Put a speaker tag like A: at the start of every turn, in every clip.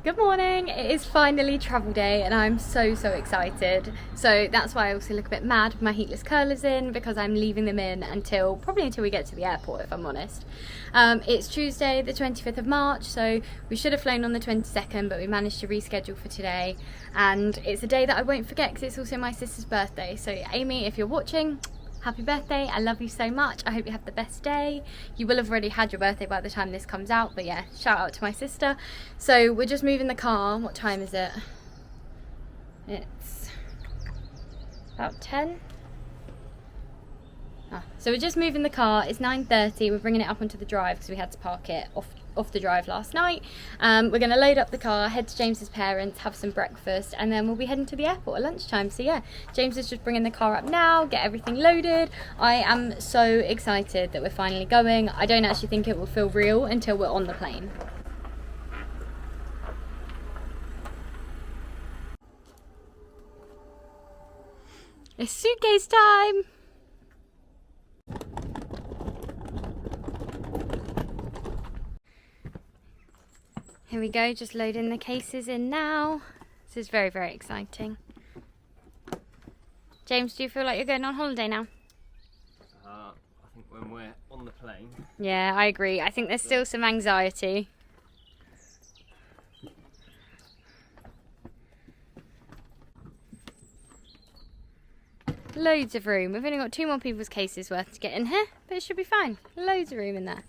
A: Good morning, it is finally travel day and I'm so excited. So that's why I also look a bit mad with my heatless curlers in, because I'm leaving them in probably until we get to the airport, if I'm honest. It's Tuesday the 25th of March, so we should have flown on the 22nd, but we managed to reschedule for today. And it's a day that I won't forget because it's also my sister's birthday. So Amy, if you're watching, happy birthday, I love you so much. I hope you have the best day. You will have already had your birthday by the time this comes out, but yeah, shout out to my sister. So we're just moving the car. What time is it? It's about 10. So we're just moving the car. It's 9:30. We're bringing it up onto the drive because we had to park it off the drive last night. We're going to load up the car, head to James's parents, have some breakfast, and then we'll be heading to the airport at lunchtime. So yeah, James is just bringing the car up now, get everything loaded. I am so excited that we're finally going. I don't actually think it will feel real until we're on the plane. It's suitcase time! Here we go, just loading the cases in now. This is very exciting. James, do you feel like you're going on holiday now?
B: I think when we're on the plane.
A: Yeah, I agree. I think there's still some anxiety. Loads of room. We've only got 2 more people's cases worth to get in here, but it should be fine. Loads of room in there.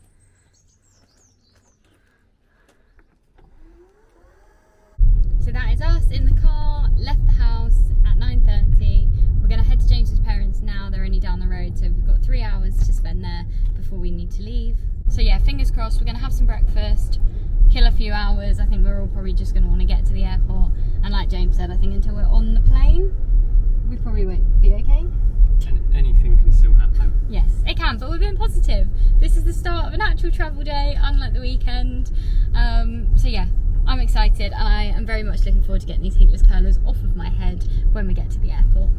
A: So that is us in the car, left the house at 9:30. We're going to head to James's parents now. They're only down the road, so we've got 3 hours to spend there before we need to leave. So yeah, fingers crossed, we're going to have some breakfast, kill a few hours. I think we're all probably just going to want to get to the airport. And like James said, I think until we're on the plane, we probably won't be okay.
B: Anything can still happen.
A: Yes, it can, but we're being positive. This is the start of an actual travel day, unlike the weekend. So yeah, I'm excited. I am very much looking forward to getting these heatless curlers off of my head when we get to the airport.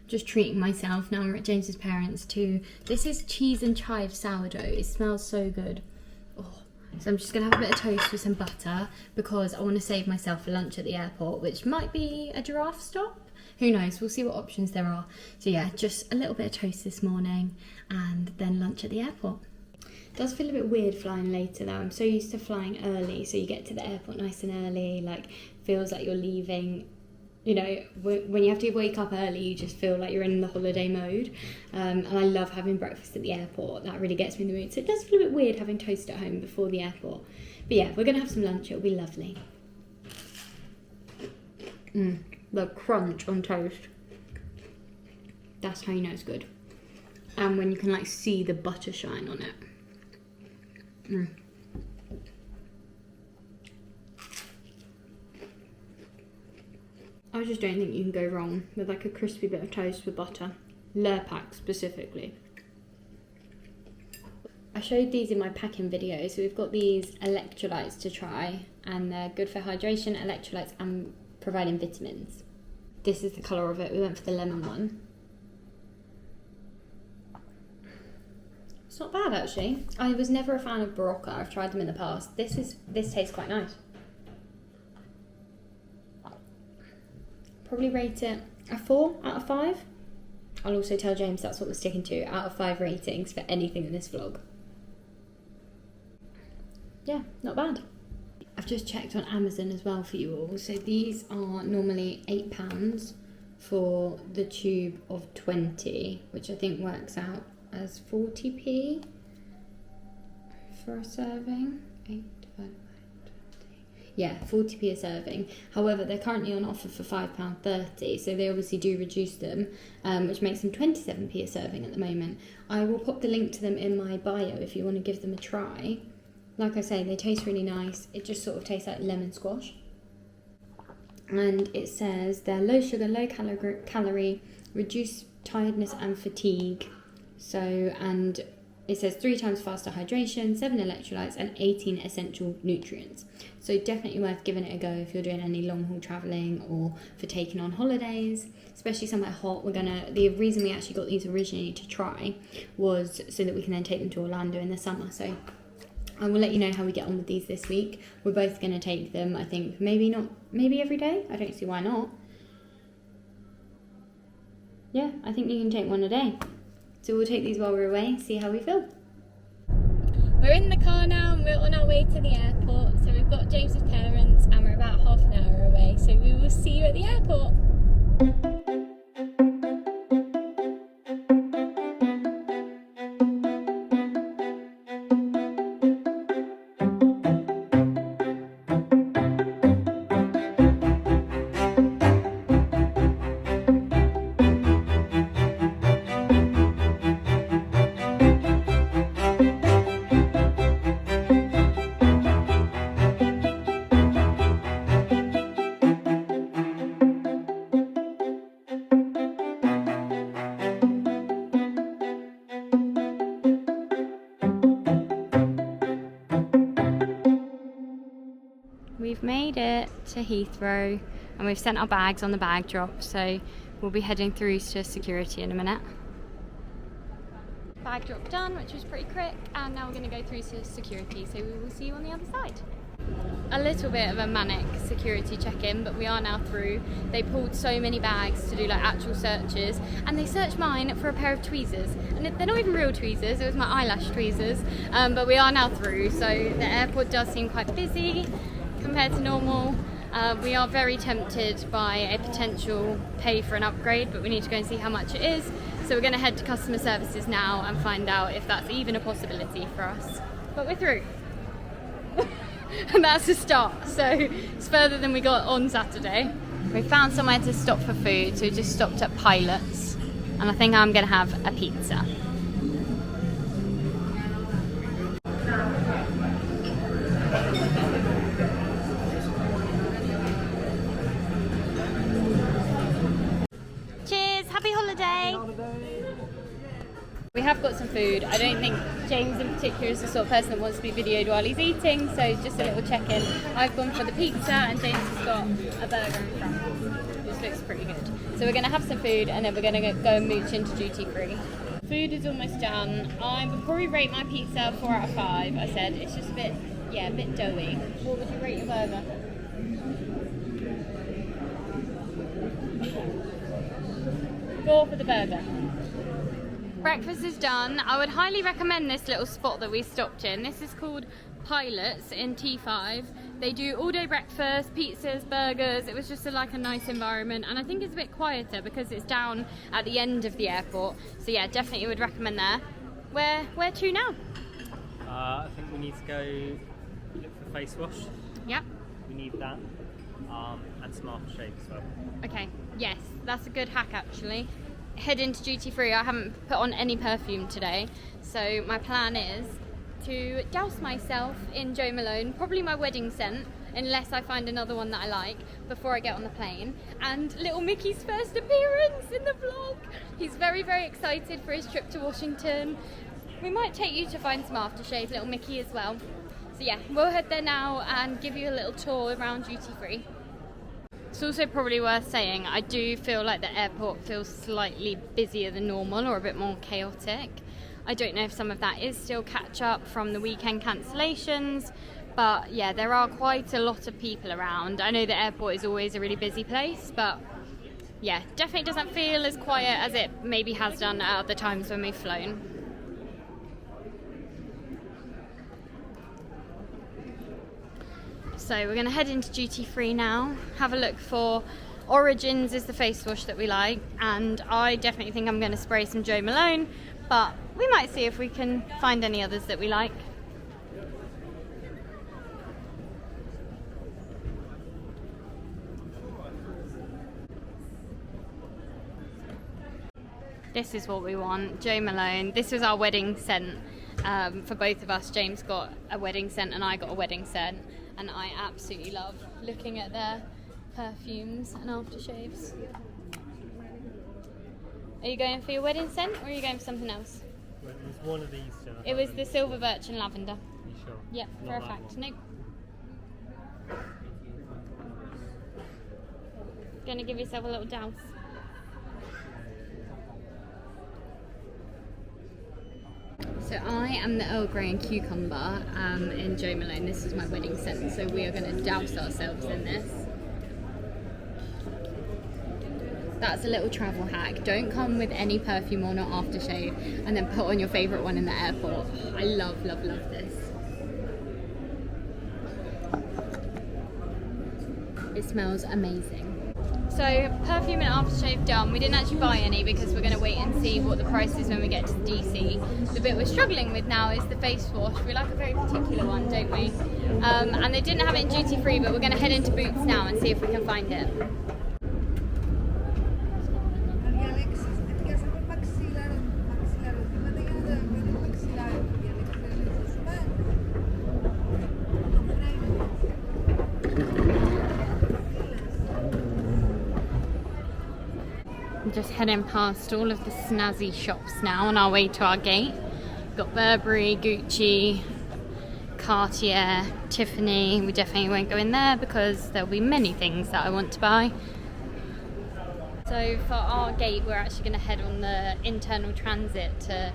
A: Just treating myself. Now we're at James's parents too. This is cheese and chive sourdough. It smells so good. Oh. So I'm just going to have a bit of toast with some butter because I want to save myself for lunch at the airport, which might be a giraffe stop. Who knows? We'll see what options there are. So yeah, just a little bit of toast this morning and then lunch at the airport. It does feel a bit weird flying later though. I'm so used to flying early, so you get to the airport nice and early, like feels like you're leaving. You know, when you have to wake up early, you just feel like you're in the holiday mode. And I love having breakfast at the airport. That really gets me in the mood. So it does feel a bit weird having toast at home before the airport. But yeah, we're going to have some lunch. It'll be lovely. The crunch on toast. That's how you know it's good. And when you can like see the butter shine on it. I just don't think you can go wrong with like a crispy bit of toast with butter. Lurpak specifically. I showed these in my packing video, so we've got these electrolytes to try, and they're good for hydration, electrolytes, and providing vitamins. This is the colour of it. We went for the lemon one. It's not bad actually. I was never a fan of Barocca. I've tried them in the past. This tastes quite nice. Probably rate it a 4 out of 5. I'll also tell James that's what we're sticking to, out of 5 ratings for anything in this vlog. Yeah, not bad. I've just checked on Amazon as well for you all. So these are normally £8 for the tube of 20, which I think works out as 40p for a serving. 8 divided by 20. Yeah, 40p a serving. However, they're currently on offer for £5.30, so they obviously do reduce them, which makes them 27p a serving at the moment. I will pop the link to them in my bio if you want to give them a try. Like I say, they taste really nice. It just sort of tastes like lemon squash. And it says they're low sugar, low calorie, reduce tiredness and fatigue. So, and it says 3 times faster hydration, 7 electrolytes and 18 essential nutrients. So definitely worth giving it a go if you're doing any long haul travelling or for taking on holidays, especially somewhere hot. The reason we actually got these originally to try was so that we can then take them to Orlando in the summer. So I will let you know how we get on with these this week. We're both going to take them, I think, maybe every day. I don't see why not. Yeah, I think you can take one a day. So we'll take these while we're away, see how we feel. We're in the car now and we're on our way to the airport. So we've got James's parents and we're about half an hour away. So we will see you at the airport. We've made it to Heathrow and we've sent our bags on the bag drop, so we'll be heading through to security in a minute. Bag drop done, which was pretty quick, and now we're going to go through to security, so we will see you on the other side. A little bit of a manic security check-in, but we are now through. They pulled so many bags to do like actual searches, and they searched mine for a pair of tweezers, and they're not even real tweezers, it was my eyelash tweezers, but we are now through. So the airport does seem quite busy compared to normal. We are very tempted by a potential pay for an upgrade, but we need to go and see how much it is. So we're going to head to customer services now and find out if that's even a possibility for us. But we're through. And that's a start, so it's further than we got on Saturday. We found somewhere to stop for food, so we just stopped at Pilot's, and I think I'm going to have a pizza. Cheers, happy holiday! We have got some food. I don't think James in particular is the sort of person that wants to be videoed while he's eating, so just a little check-in. I've gone for the pizza and James has got a burger in front, which looks pretty good. So we're going to have some food and then we're going to go and mooch into duty free. Food is almost done. I would probably rate my pizza 4 out of 5. I said it's just a bit doughy. What would you rate your burger? 4 for the burger. Breakfast is done. I would highly recommend this little spot that we stopped in. This is called Pilot's in T5. They do all day breakfast, pizzas, burgers. It was just a nice environment, and I think it's a bit quieter because it's down at the end of the airport. So yeah, definitely would recommend there. Where to now?
B: I think we need to go look for face wash.
A: Yep.
B: We need that. And some aftershave as well.
A: Okay, yes, that's a good hack actually. Head into duty free. I haven't put on any perfume today, so my plan is to douse myself in Jo Malone, probably my wedding scent, unless I find another one that I like before I get on the plane. And little Mickey's first appearance in the vlog. He's very, very excited for his trip to Washington. We might take you to find some aftershave, little Mickey as well. So yeah, we'll head there now and give you a little tour around duty free. It's also probably worth saying, I do feel like the airport feels slightly busier than normal, or a bit more chaotic. I don't know if some of that is still catch up from the weekend cancellations, but yeah, there are quite a lot of people around. I know the airport is always a really busy place, but yeah, definitely doesn't feel as quiet as it maybe has done at other times when we've flown. So we're going to head into duty free now, have a look for Origins is the face wash that we like, and I definitely think I'm going to spray some Jo Malone, but we might see if we can find any others that we like. This is what we want, Jo Malone. This was our wedding scent for both of us. James got a wedding scent and I got a wedding scent. And I absolutely love looking at their perfumes and aftershaves. Are you going for your wedding scent or are you going for something else?
B: Well, it was one of these.
A: It was the silver birch and lavender.
B: You sure?
A: Yep, for a fact. Nope. Gonna give yourself a little douse. So I am the Earl Grey and Cucumber in Jo Malone. This is my wedding scent, so we are going to douse ourselves in this. That's a little travel hack. Don't come with any perfume on or aftershave and then put on your favourite one in the airport. I love, love, love this. It smells amazing. So perfume and aftershave done. We didn't actually buy any because we're going to wait and see what the price is when we get to the DC. The bit we're struggling with now is the face wash. We like a very particular one, don't we? And they didn't have it in duty free, but we're going to head into Boots now and see if we can find it. Just heading past all of the snazzy shops now on our way to our gate. Got Burberry, Gucci, Cartier, Tiffany. We definitely won't go in there because there'll be many things that I want to buy. So for our gate, we're actually going to head on the internal transit to...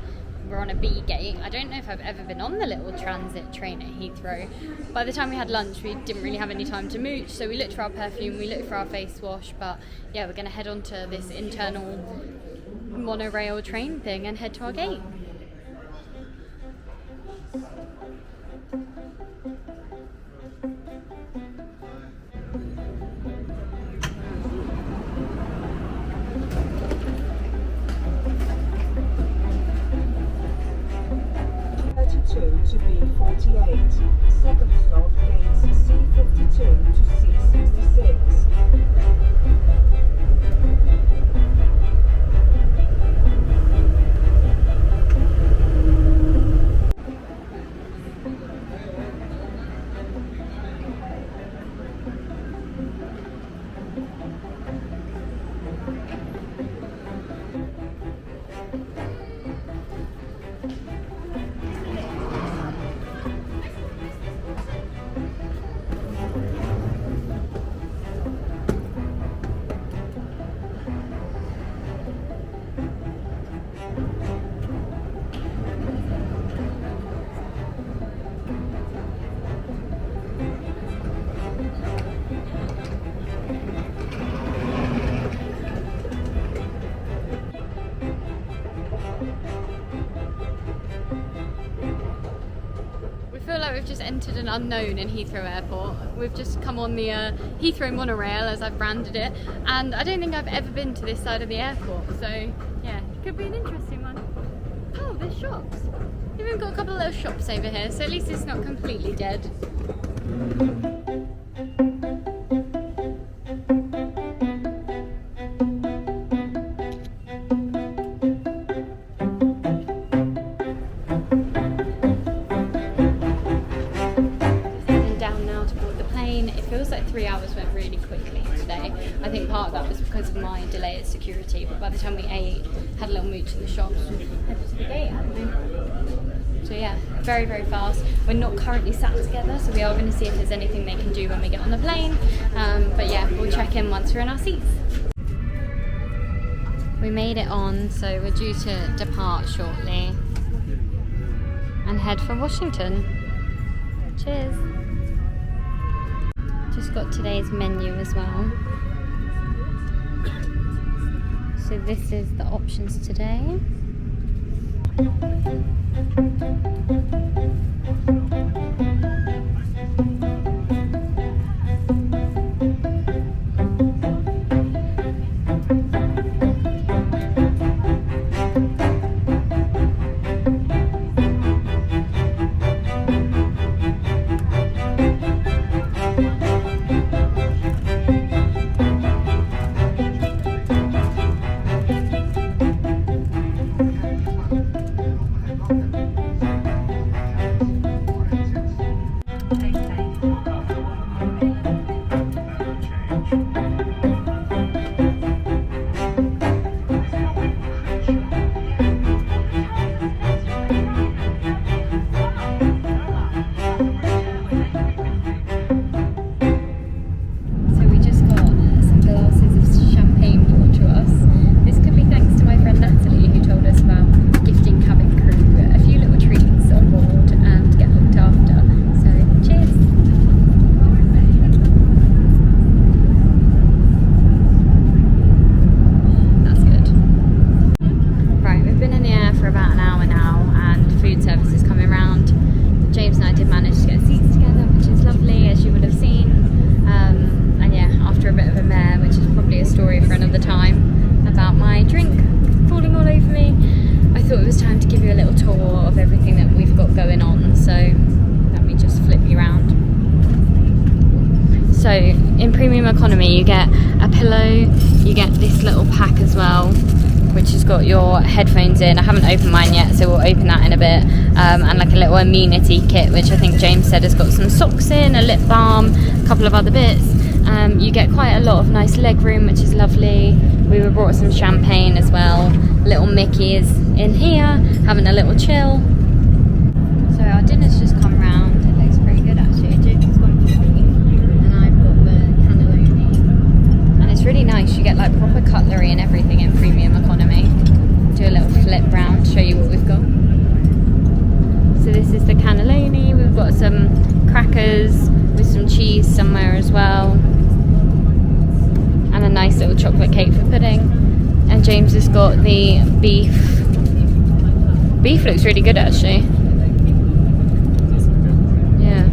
A: We're on a B gate. I don't know if I've ever been on the little transit train at Heathrow. By the time we had lunch, we didn't really have any time to mooch, so we looked for our perfume, we looked for our face wash, but yeah, we're going to head on to this internal monorail train thing and head to our gate.
C: To B48. Second stop, gates C52 to C66.
A: We've just entered an unknown in Heathrow Airport. We've just come on the Heathrow monorail, as I've branded it, and I don't think I've ever been to this side of the airport, so yeah, it could be an interesting one. Oh, there's shops. They've even got a couple of little shops over here, so at least it's not completely dead. Feels like 3 hours went really quickly today. I think part of that was because of my delay at security, but by the time we ate, had a little mooch in the shops, we headed to the gate, hadn't we? So yeah, very, very fast. We're not currently sat together, so we are going to see if there's anything they can do when we get on the plane. But yeah, we'll check in once we're in our seats. We made it on, so we're due to depart shortly and head for Washington. Cheers. Just got today's menu as well. So this is the options today. So in premium economy you get a pillow, you get this little pack as well, which has got your headphones in. I haven't opened mine yet, so we'll open that in a bit. And like a little amenity kit, which I think James said has got some socks in, a lip balm, a couple of other bits. You get quite a lot of nice leg room, which is lovely. We were brought some champagne as well. Little Mickey is in here, having a little chill. So our dinner's just come round. It looks pretty good actually. James has gone for beef, and I've got the cannelloni. And it's really nice. You get like proper cutlery and everything in premium economy. Do a little flip round, show you what we've got. So this is the cannelloni. We've got some crackers with some cheese somewhere as well, and a nice little chocolate cake for pudding. And James has got the beef. Beef looks really good actually. Yeah.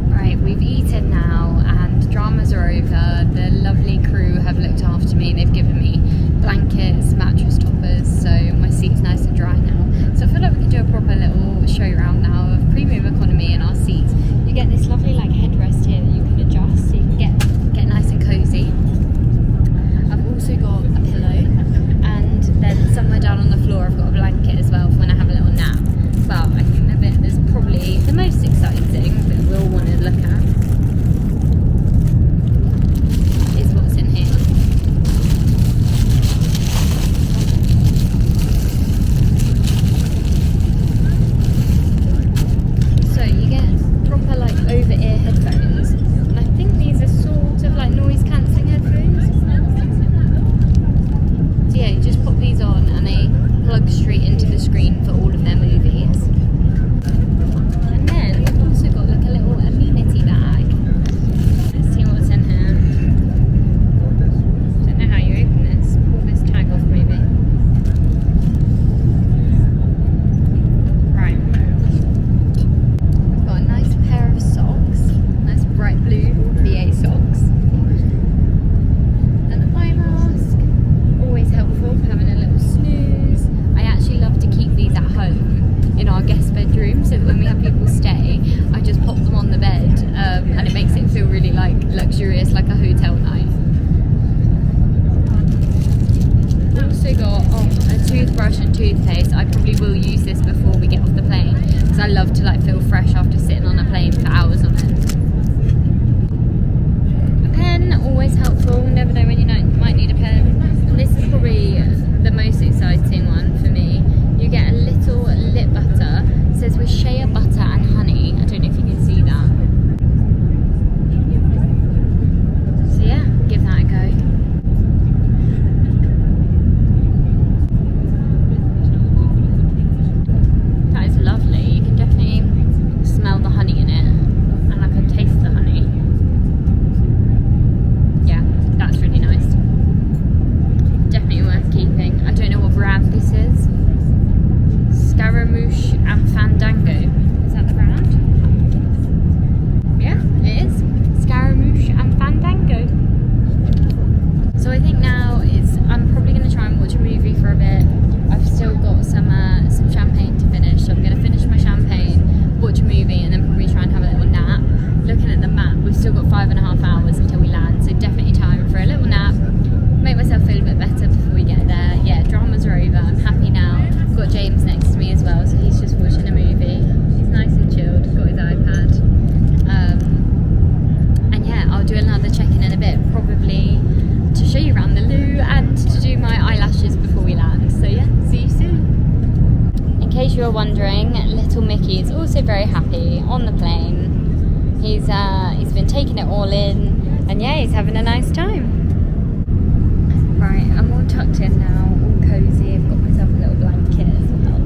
A: Right, we've eaten now and dramas are over. The lovely crew have looked after me. They've given me blankets, mattress toppers, so my seat's nice and dry now. So I feel like we can do a proper little show round now of premium economy in our seats. You get this lovely like headrest here that you can adjust, so you can get nice and cosy. I've also got a pillow, and then somewhere down on the floor I've got a blanket as well for when I have a little nap. But I think the bit that's probably the most exciting that we'll want to look at is what's in here. So you get proper like over-ear headphones, and I think these are sort of like noise cancelling headphones. So yeah, you just pop these on and they plug straight into the screen for all of their movies. And then we've also got like a little amenity bag. Let's see what's in here. Don't know how you open this. Pull this tag off maybe. Right. Got a nice pair of socks. Nice bright blue BA socks. An eye mask. Always helpful for having a little snooze. I actually love to keep these at home in our guest bedroom, so that when we have people stay, I just pop them on the bed, and it makes it feel really like luxurious, like a hotel night. Also got a toothbrush and toothpaste. I probably will use this before we get off the plane, because I love to like feel fresh after sitting on a plane for hours on end. A pen, always helpful. Never know when you might need a pen. And this is probably the most exciting one for me. You get a little lip butter. It says with shea butter and honey. I don't know if you can see that. So yeah, give that a go. That is lovely. You can definitely smell the honey in it, and I can taste the honey. Yeah, that's really nice. Definitely worth keeping. I don't know what brand this is. Scaramouche and Fandango. Is that the brand? Yeah, it is. Scaramouche and Fandango. So I think now I'm probably going to try and watch a movie for a bit. I've still got some champagne to finish. So I'm going to finish my champagne, watch a movie, and then probably try and have a little nap. Looking at the map, we've still got 5.5 hours until we land, so definitely time for a little nap. Make myself feel a bit better before we get there. Yeah, dramas are over. I'm happy now. I've got James next to me as well, so he's just watching a movie. He's nice and chilled, got his iPad. And yeah, I'll do another check-in in a bit, probably to show you around the loo and to do my eyelashes before we land. So yeah, see you soon. In case you're wondering, little Mickey is also very happy on the plane. He's been taking it all in, and yeah, he's having a nice time. Right, I'm all tucked in now, all cosy. I've got myself a little blanket as well,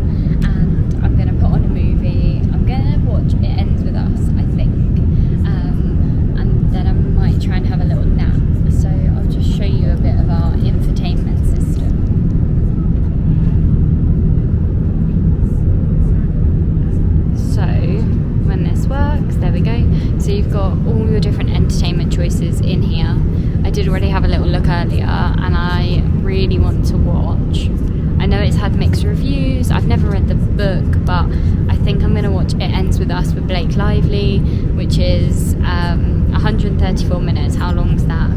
A: and I'm going to put on a movie. I'm going to watch It Ends With Us, I think, and then I might try and have a little nap. So I'll just show you a bit of our infotainment system. So when this works, there we go. So you've got all your different entertainment choices in here. I did already have a little look earlier, and I really want to watch. I know it's had mixed reviews. I've never read the book, but I think I'm going to watch It Ends With Us with Blake Lively. which is 134 minutes. How long's that?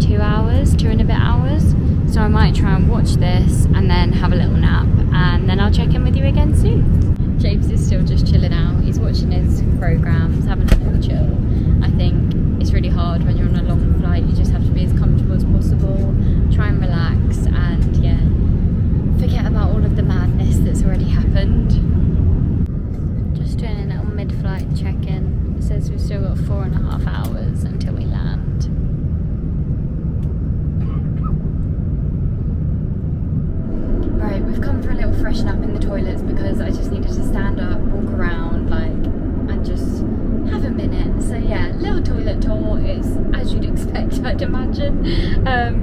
A: 2 hours, 2 and a bit hours. So I might try and watch this and then have a little nap, and then I'll check in with you again soon. James is still just chilling out. He's watching his programmes, having a little chill. I think it's really hard when you're on a long flight. You just have to be as comfortable as possible, try and relax, and yeah, forget about all of the madness that's already happened. Just doing a little mid-flight check-in. It says we've still got 4.5 hours until we land. Right, we've come for a little freshen up in the toilets because I just needed to stand up, walk around, and just have a minute. So yeah, little toilet tour. It's as you'd expect, I'd imagine.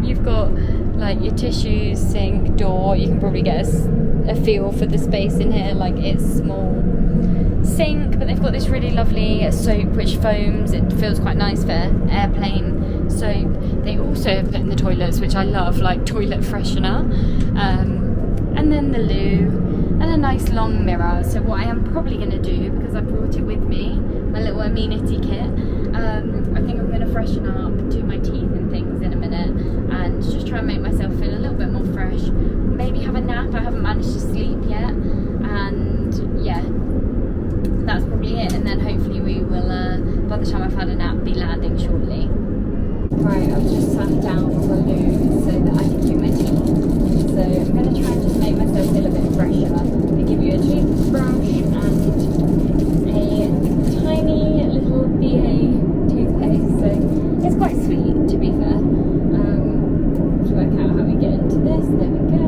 A: You've got like your tissues, sink, door. You can probably get a feel for the space in here. Like, it's small sink, but they've got this really lovely soap which foams. It feels quite nice for airplane soap. They also have put in the toilets, which I love, like toilet freshener. And then the loo, and a nice long mirror. So what I am probably going to do, because I brought it with me, my little amenity kit, I think I'm going to freshen up, do my teeth and things in a minute, and just try and make myself feel a little bit more fresh. Maybe have a nap. I haven't managed to sleep yet, and yeah, that's probably it. And then hopefully we will, by the time I've had a nap, be landing shortly. Right, I've just sat down on the loo so that I can do my teeth. So I'm going to try and just make myself feel a bit fresher. I give you a toothbrush and a tiny little BA toothpaste. So it's quite sweet, to be fair. Let's work out how we get into this. There we go.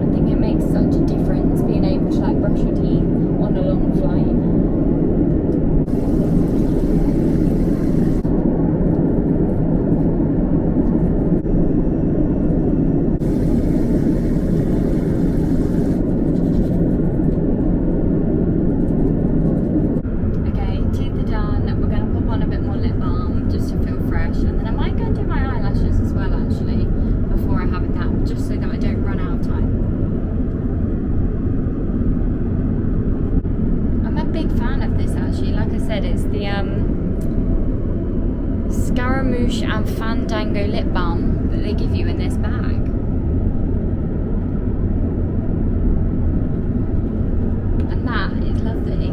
A: I think it makes such a difference being able to like brush your teeth on a long flight. And Fandango lip balm that they give you in this bag. And that is lovely.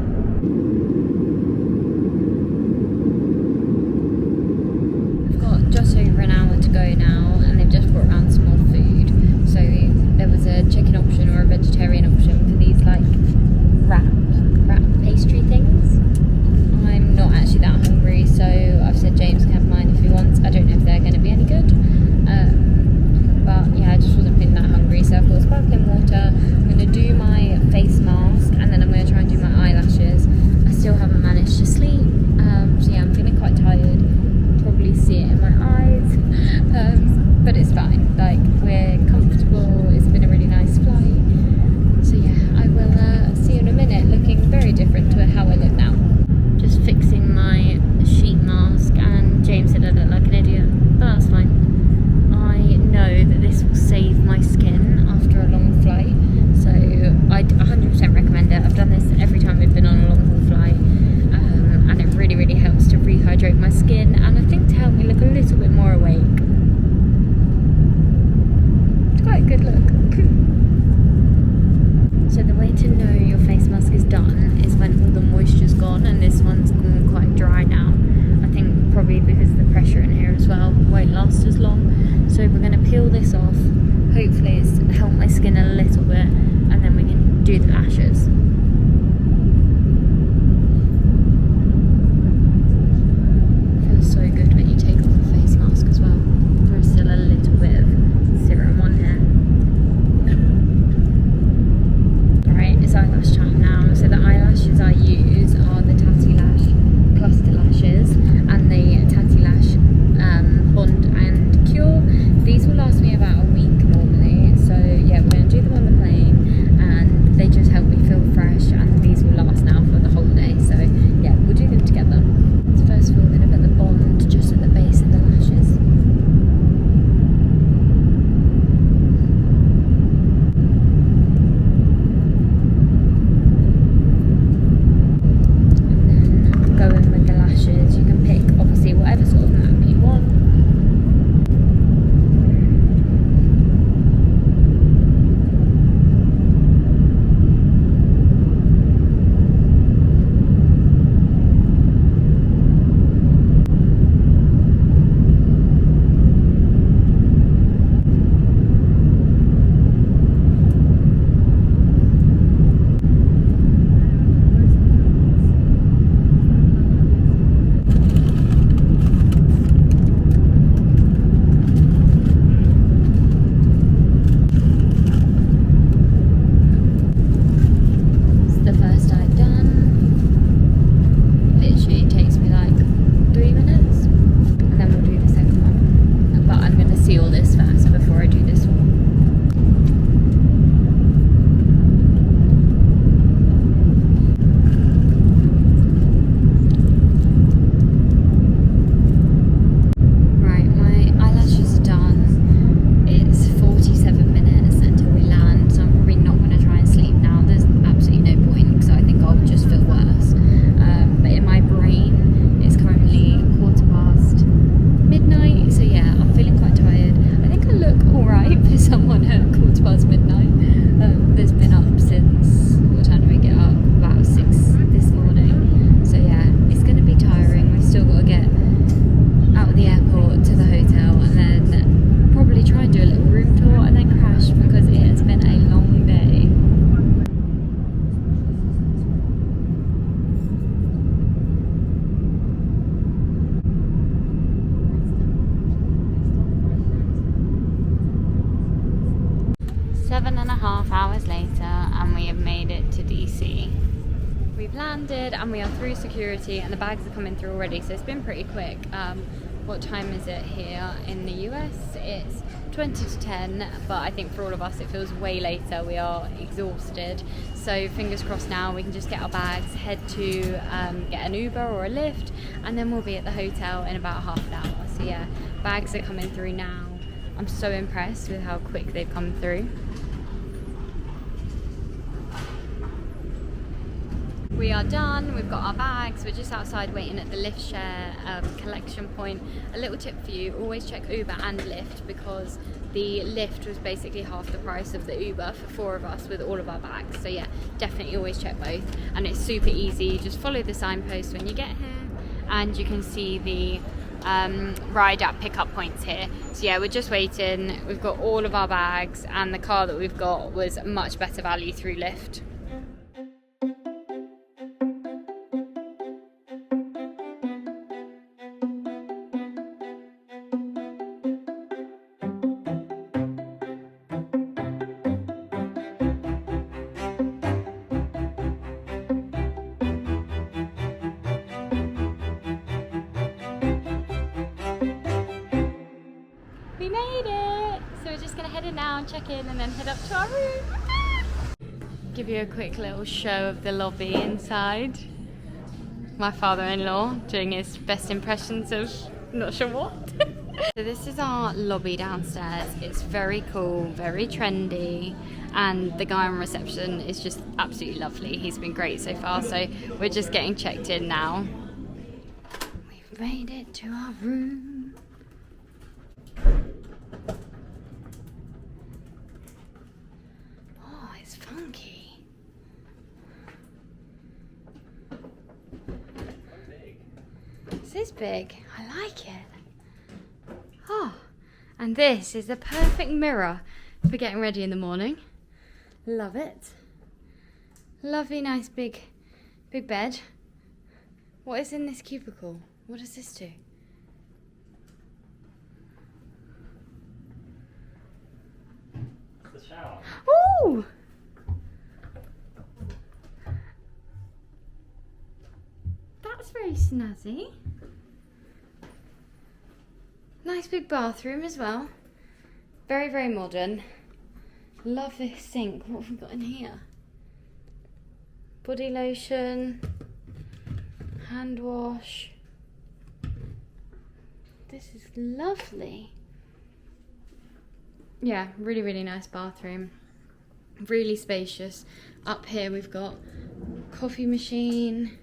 A: We've got just over an hour to go now, and they've just brought around some more food. So there was a chicken option or a vegetarian option for these like wrap pastry things. I'm not actually that hungry, so I've said James can have mine if he wants. I don't know if they're going to be any good, but yeah, I just wasn't feeling that hungry, so I've got sparkling water. I'm going to do my face mask, and then I'm going to try and do my eyelashes. I still haven't managed to sleep, so yeah, I'm feeling quite tired. Probably see it in my eyes, but it's fine. Like, we're comfortable. It's been a really nice flight, so yeah, I will see you in a minute, looking very different to how I look now. Just fixing my sheet mask, and James said I look like an idiot, but that's fine. I know that this will save my skin after a long flight, so I'd 100% recommend it. I've done this every time we've been on a long haul flight, and it really, really helps to rehydrate my skin, and I think to help me look a little bit more awake. It's quite a good look. So the way to know your face mask is done is when all the moisture's gone, and this one's gone quite dry now. I think probably because of the pressure in here as well, won't last as long. So we're going to peel this off. Hopefully it's helped my skin a little bit, and then we can do the lashes. Feels so good when you take off the face mask as well. There's still a little bit of serum on here. It's eyelash time now. So the eyelashes I use are the Tatty Lash Cluster Lashes and the Tatty Lash Bond and Cure. These will last me about a week normally. So yeah, we're going to do them on the plane, and they just help me feel 7.5 hours later and we have made it to DC. We've landed and we are through security and the bags are coming through already, so it's been pretty quick. What time is it here in the US? It's 20 to 10, but I think for all of us it feels way later. We are exhausted, so fingers crossed now we can just get our bags, head to get an Uber or a Lyft, and then we'll be at the hotel in about half an hour. So yeah, bags are coming through now. I'm so impressed with how quick they've come through. We are done, we've got our bags, we're just outside waiting at the lift share collection point. A little tip for you, always check Uber and Lyft, because the Lyft was basically half the price of the Uber for 4 of us with all of our bags. So yeah, definitely always check both. And it's super easy, you just follow the signpost when you get here and you can see the ride at pickup points here. So yeah, we're just waiting, we've got all of our bags and the car that we've got was much better value through Lyft. We made it! So we're just going to head in now and check in and then head up to our room. Give you a quick little show of the lobby inside. My father-in-law doing his best impressions of not sure what. So this is our lobby downstairs. It's very cool, very trendy, and the guy on reception is just absolutely lovely. He's been great so far, so we're just getting checked in now. We've made it to our room. Oh, it's funky. This is big. I like it. Oh, and this is the perfect mirror for getting ready in the morning. Love it. Lovely, nice, big bed. What is in this cubicle? What does this do?
B: The shower.
A: Ooh! That's very snazzy. Nice big bathroom as well. Very, very modern. Love this sink. What have we got in here? Body lotion. Hand wash. This is lovely. Yeah, really, really nice bathroom. Really spacious. Up here we've got coffee machine.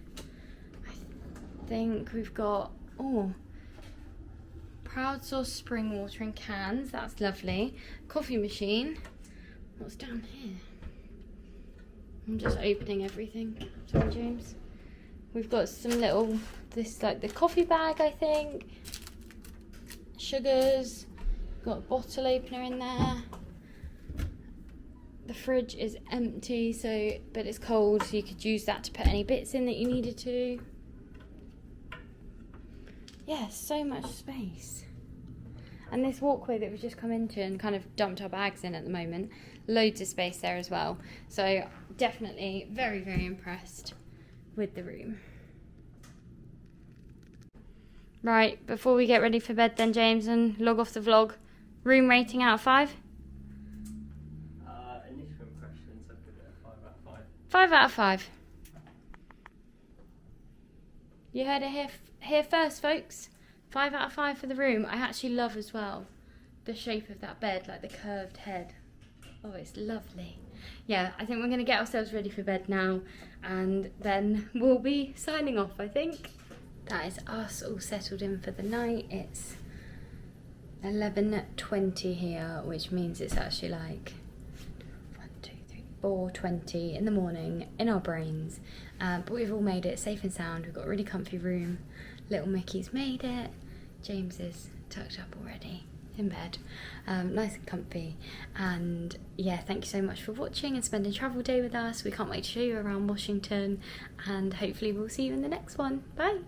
A: I think we've got, Proud Source spring water in cans. That's lovely. Coffee machine. What's down here? I'm just opening everything. Sorry, James. We've got some little, this like the coffee bag, I think. Sugars. Got a bottle opener in there. The fridge is empty, but it's cold, so you could use that to put any bits in that you needed to. Yeah, so much space. And this walkway that we've just come into and kind of dumped our bags in at the moment, loads of space there as well. So definitely very, very impressed with the room. Right, before we get ready for bed then, James, and log off the vlog, room rating out of 5?
B: Initial impressions, I'd give it a 5 out of 5.
A: 5 out of 5. You heard it here first, folks. 5 out of 5 for the room. I actually love as well the shape of that bed, like the curved head. Oh, it's lovely. Yeah, I think we're going to get ourselves ready for bed now, and then we'll be signing off, I think. That is us all settled in for the night. It's 11:20 here, which means it's actually like 4:20 in the morning in our brains. But we've all made it safe and sound. We've got a really comfy room. Little Mickey's made it. James is tucked up already in bed. Nice and comfy. And yeah, thank you so much for watching and spending travel day with us. We can't wait to show you around Washington, and hopefully we'll see you in the next one. Bye.